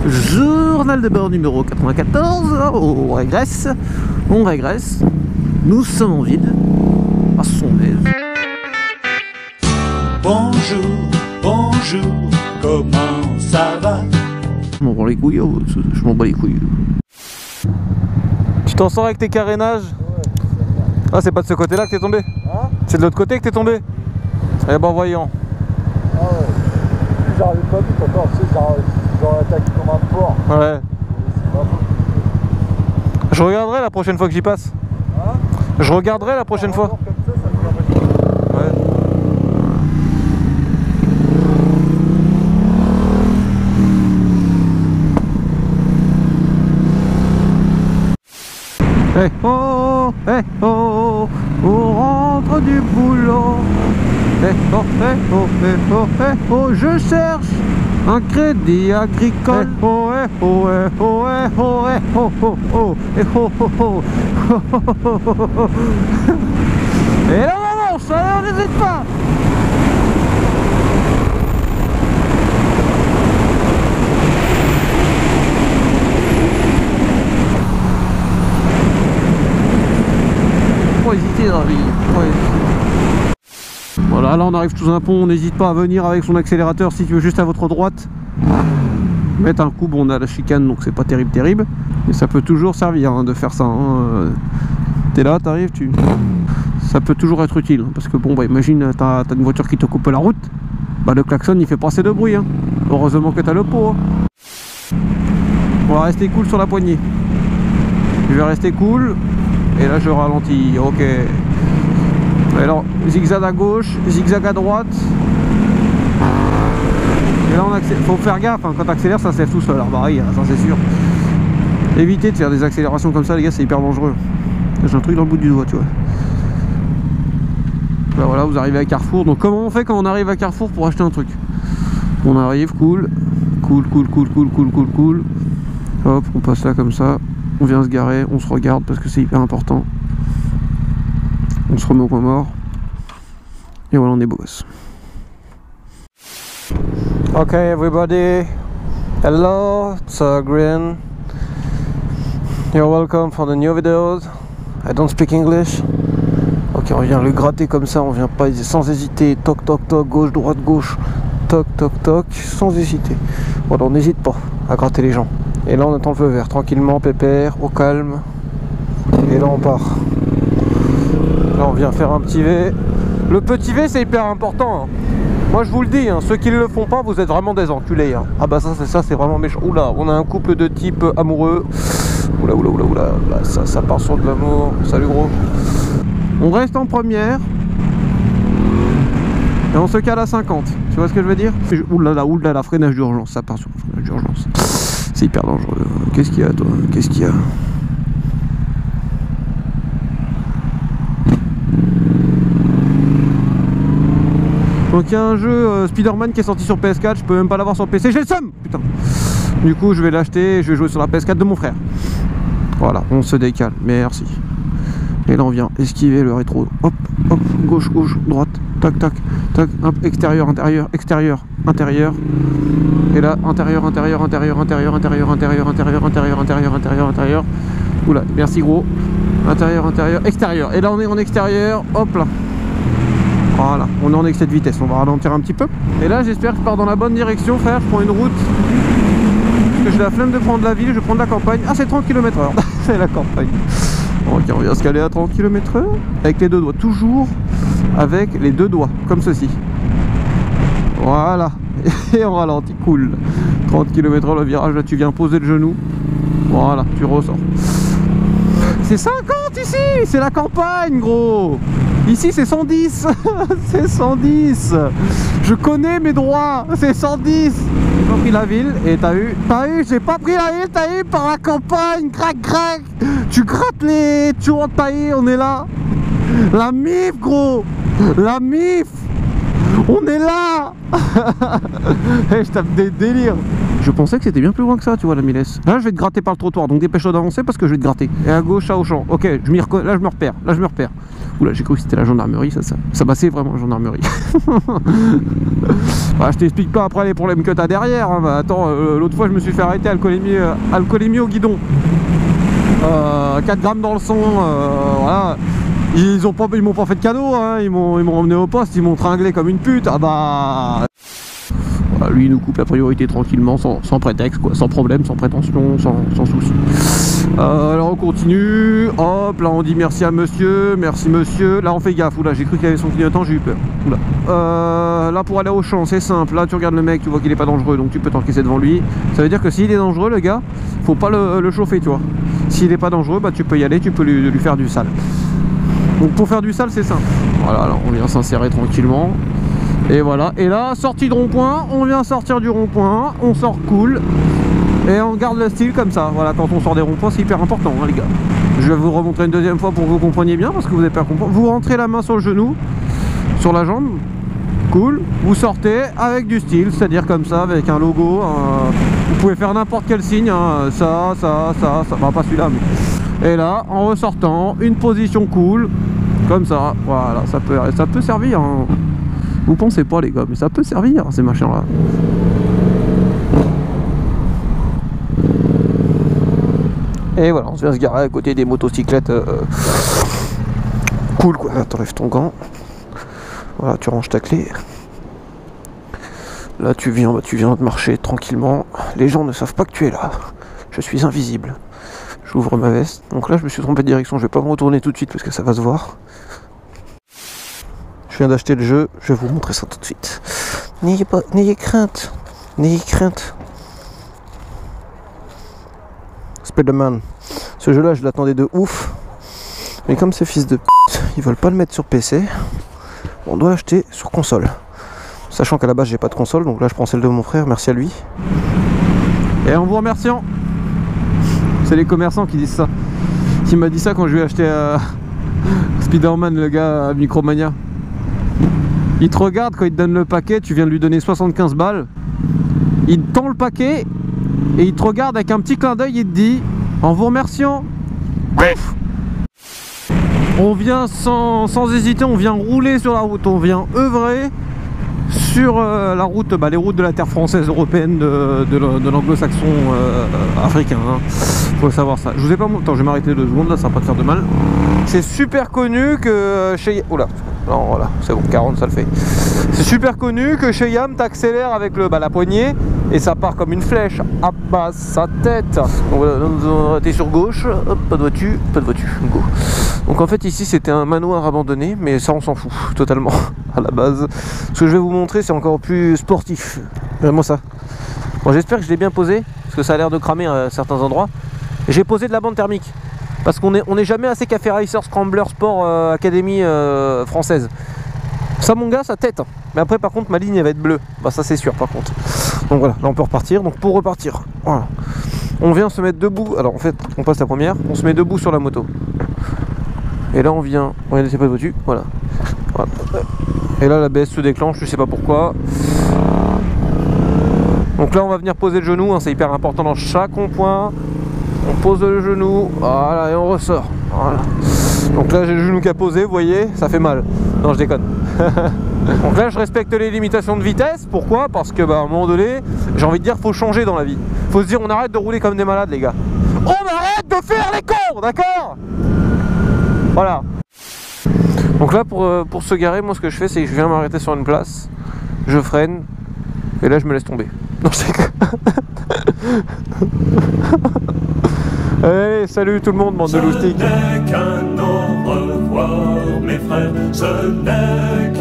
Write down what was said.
Journal de bord numéro 94. On régresse. On régresse. Nous sommes en vide. À son aise. Bonjour, bonjour, comment ça va? Je m'en bats les couilles, je m'en bats les couilles. Tu t'en sors avec tes carénages? Ouais. Ah, c'est pas de ce côté-là que t'es tombé? Hein? C'est de l'autre côté que t'es tombé? Eh ben voyons. Ah ouais. J'arrive pas vite encore, tu sais, j'aurais attaqué comme un porc. Ouais. Je regarderai la prochaine fois que j'y passe. Hein? Je regarderai la prochaine fois. Comme ça, ça me permet de... Hey oh, hey oh, on rentre du boulot. Hey oh, hey oh, hey oh, hey oh, je cherche un crédit agricole. Hey oh, hey oh, hey oh, hey oh, hey oh, oh, oh, hey oh, oh, oh. Et là, maman, ça n'hésite pas. Hésiter dans la vie. Voilà, là on arrive sous un pont, on n'hésite pas à venir avec son accélérateur si tu veux juste à votre droite. Mettre un coup, bon on a la chicane donc c'est pas terrible, mais ça peut toujours servir hein, de faire ça. Hein. T'es là, t'arrives, ça peut toujours être utile parce que bon bah imagine t'as une voiture qui te coupe la route, bah le klaxon il fait pas assez de bruit. Hein. Heureusement que t'as le pot. Hein. On va rester cool sur la poignée. Je vais rester cool. Et là je ralentis, ok. Alors zigzag à gauche, zigzag à droite. Et là on accélère, faut faire gaffe, hein. Quand tu accélères ça se lève tout seul, alors pareil, ça c'est sûr. Évitez de faire des accélérations comme ça les gars, c'est hyper dangereux. J'ai un truc dans le bout du doigt tu vois. Là voilà, vous arrivez à Carrefour, donc comment on fait quand on arrive à Carrefour pour acheter un truc? On arrive, cool. Hop, on passe là comme ça. On vient se garer, on se regarde parce que c'est hyper important. On se remet au point mort. Et voilà, on est beau gosse. Ok everybody. Hello, it's Green. You're welcome for the new videos. I don't speak English. Ok, on vient le gratter comme ça, on vient pas sans hésiter. Toc toc toc, gauche, droite, gauche. Toc toc toc, sans hésiter. Voilà, on n'hésite pas à gratter les gens. Et là on attend le feu vert, tranquillement, pépère, au calme. Et là on part. Là on vient faire un petit V. Le petit V c'est hyper important. Hein. Moi je vous le dis, hein, ceux qui ne le font pas, vous êtes vraiment des enculés. Hein. Ah bah ça c'est vraiment méchant. Oula, on a un couple de type amoureux. Oula, là, ça part sur de l'amour. Salut gros. On reste en première. Et on se cale à 50. Tu vois ce que je veux dire? Oulala, freinage d'urgence. Ça part sur le freinage d'urgence. C'est hyper dangereux. Qu'est-ce qu'il y a toi? Qu'est-ce qu'il y a? Donc il y a un jeu Spider-Man qui est sorti sur PS4, je peux même pas l'avoir sur PC, j'ai le seum. Putain. Du coup je vais l'acheter, je vais jouer sur la PS4 de mon frère. Voilà, on se décale, merci. Et là on vient esquiver le rétro. Hop, hop, gauche, droite, tac, tac, tac, hop, extérieur, intérieur, extérieur, intérieur. Et là, intérieur. Oula, merci gros. Intérieur, extérieur. Et là on est en extérieur, hop là. Voilà, on est en excès de vitesse, on va ralentir un petit peu. Et là j'espère que je pars dans la bonne direction frère, je prends une route. Parce que j'ai la flemme de prendre la ville, je prends de la campagne. Ah c'est 30 km/h, c'est la campagne. Ok, on vient se caler à 30 km/h. Avec les deux doigts, toujours avec les deux doigts, comme ceci. Voilà. Et on ralentit, cool. 30 km/h le virage, là tu viens poser le genou. Voilà, tu ressors. C'est 50 ici, c'est la campagne gros. Ici c'est 110. C'est 110. Je connais mes droits, c'est 110. J'ai pas pris la ville et t'as eu, j'ai pas pris la ville, t'as eu par la campagne, crac. Tu grattes les tuyaux de paille, on est là. La MIF gros, la MIF. On est là. Hey, je tape des délires. Je Je pensais que c'était bien plus loin que ça, tu vois, la Milesse. Là, je vais te gratter par le trottoir, donc dépêche-toi d'avancer parce que je vais te gratter. Et à gauche, à Auchan. Ok, là, je me repère. Là, je me repère. Oula, j'ai cru que c'était la gendarmerie, ça c'est vraiment la gendarmerie. Bah, je t'explique pas après les problèmes que t'as derrière. Hein. Bah, attends, l'autre fois, je me suis fait arrêter alcoolémie au guidon. 4 grammes dans le sang, voilà. Ils m'ont pas fait de cadeau, hein. Ils m'ont emmené au poste, ils m'ont tringlé comme une pute. Ah bah... Voilà, lui il nous coupe la priorité tranquillement, sans prétexte, quoi, sans problème, sans prétention, sans souci. Alors on continue, hop, là on dit merci à monsieur, merci monsieur. Là on fait gaffe, oula, j'ai cru qu'il avait son clignotant, j'ai eu peur. Oula. Là pour aller au champ, c'est simple, là tu regardes le mec, tu vois qu'il est pas dangereux, donc tu peux t'encaisser devant lui. Ça veut dire que s'il est dangereux, le gars, faut pas le chauffer, tu vois. S'il est pas dangereux, bah tu peux y aller, tu peux lui faire du sale. Donc pour faire du sale, c'est simple. Voilà, alors on vient s'insérer tranquillement. Et voilà, et là, sortie de rond-point, on vient sortir du rond-point, on sort cool. Et on garde le style comme ça. Voilà, quand on sort des ronds-points, c'est hyper important, hein, les gars. Je vais vous remontrer une deuxième fois pour que vous compreniez bien, parce que vous n'avez pas compris. Vous rentrez la main sur le genou, sur la jambe, cool. Vous sortez avec du style, c'est-à-dire comme ça, avec un logo. Vous pouvez faire n'importe quel signe, hein, ça, bah, pas celui-là, mais... Et là, en ressortant, une position cool, comme ça, voilà, ça peut servir, hein. Vous pensez pas, les gars, mais ça peut servir, ces machins-là. Et voilà, on se vient se garer à côté des motocyclettes. Cool, quoi. T'enlèves ton gant. Voilà, tu ranges ta clé. Là, tu viens de marcher tranquillement. Les gens ne savent pas que tu es là. Je suis invisible. J'ouvre ma veste. Donc là, je me suis trompé de direction. Je vais pas me retourner tout de suite parce que ça va se voir. Je viens d'acheter le jeu. Je vais vous montrer ça tout de suite. N'ayez crainte. N'ayez crainte. Spider-Man. Ce jeu-là, je l'attendais de ouf. Mais comme ces fils de p***, ils veulent pas le mettre sur PC, on doit l'acheter sur console. Sachant qu'à la base, j'ai pas de console, donc là, je prends celle de mon frère. Merci à lui. Et en vous remerciant. C'est les commerçants qui disent ça. Qui m'a dit ça quand je lui ai acheté Spider-Man, le gars à Micromania. Il te regarde quand il te donne le paquet, tu viens de lui donner 75 balles. Il te tend le paquet et il te regarde avec un petit clin d'œil, il te dit en vous remerciant. Ouf. On vient sans hésiter, on vient rouler sur la route, on vient œuvrer sur la route, les routes de la terre française, européenne, de l'anglo-saxon africain, hein. Faut savoir ça. Je vous ai pas montré, attends, je vais m'arrêter 2 secondes, là ça va pas te faire de mal. C'est super connu que chez... Oula, non voilà, c'est bon, 40 ça le fait. C'est super connu que chez Yam, t'accélères avec la poignée et ça part comme une flèche. Ah bah sa tête. Donc voilà, t'es sur gauche, hop, pas de voiture, go. Donc en fait ici c'était un manoir abandonné, mais ça on s'en fout totalement à la base. Ce que je vais vous montrer c'est encore plus sportif. Vraiment ça. Bon, j'espère que je l'ai bien posé, parce que ça a l'air de cramer à certains endroits. J'ai posé de la bande thermique, parce qu'on est jamais assez café racer, scrambler, sport, académie française. Ça mon gars, ça tête. Mais après par contre ma ligne elle va être bleue. Bah ça c'est sûr par contre. Donc voilà, là on peut repartir. Donc pour repartir, voilà. On vient se mettre debout. Alors en fait on passe la première, on se met debout sur la moto. Et là on vient, regardez c'est pas de voiture, voilà. Et là la BS se déclenche, je sais pas pourquoi. Donc là on va venir poser le genou, hein, c'est hyper important dans chaque rond-point. On pose le genou, voilà, et on ressort. Voilà. Donc là j'ai le genou qui a posé, vous voyez, ça fait mal. Non je déconne. Donc là je respecte les limitations de vitesse. Pourquoi? Parce que à un moment donné, j'ai envie de dire, faut changer dans la vie. Faut se dire on arrête de rouler comme des malades les gars. On arrête de faire les cons, d'accord? Voilà. Donc là pour se garer, moi ce que je fais c'est que je viens m'arrêter sur une place, je freine, et là je me laisse tomber. Non je déconne. Allez, salut tout le monde, bande de loustiques. Ce n'est qu'un au revoir mes frères, ce n'est